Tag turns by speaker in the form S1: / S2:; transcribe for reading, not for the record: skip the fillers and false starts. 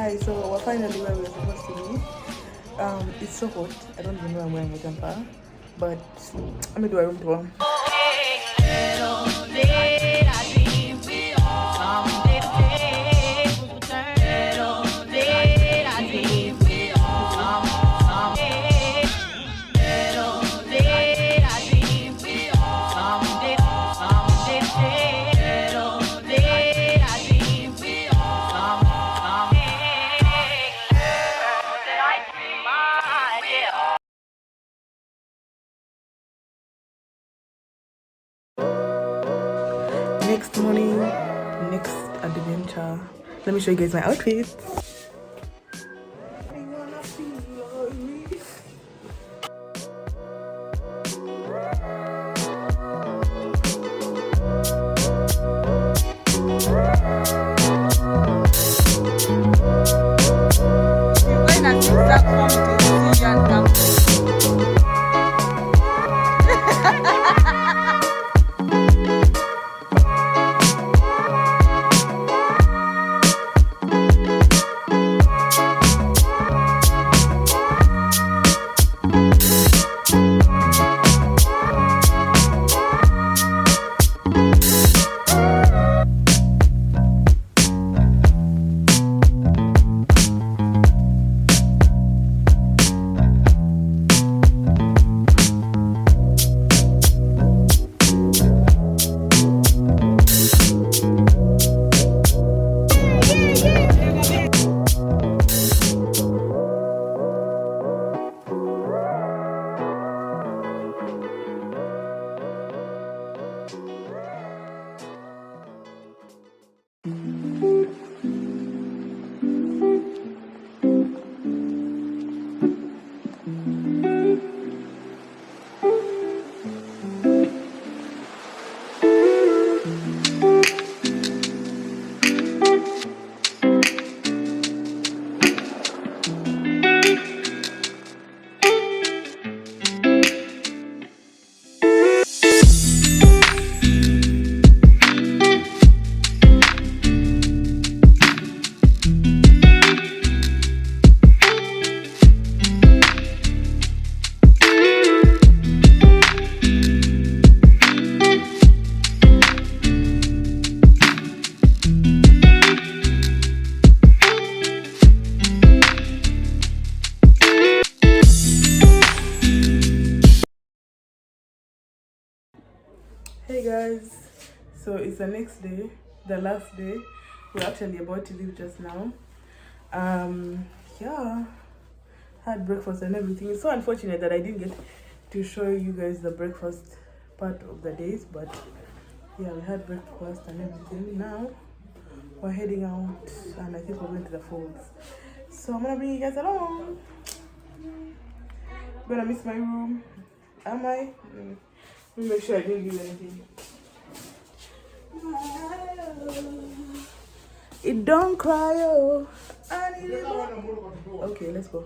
S1: Hi, so we're finally where we're supposed to be. It's so hot. I don't even know I'm wearing a jumper, but I'm gonna do a room tour. Next morning, next adventure. Let me show you guys my outfit. Hey guys, so it's the next day, the last day. We're actually about to leave just now. Yeah, had breakfast and everything. It's so unfortunate that I didn't get to show you guys the breakfast part of the days, but yeah, we had breakfast and everything. Now we're heading out and I think we're going to the falls. So I'm gonna bring you guys along. I'm gonna miss my room. Am I? Let me make sure I didn't leave anything. It don't cry, oh. I need it. Okay, let's go.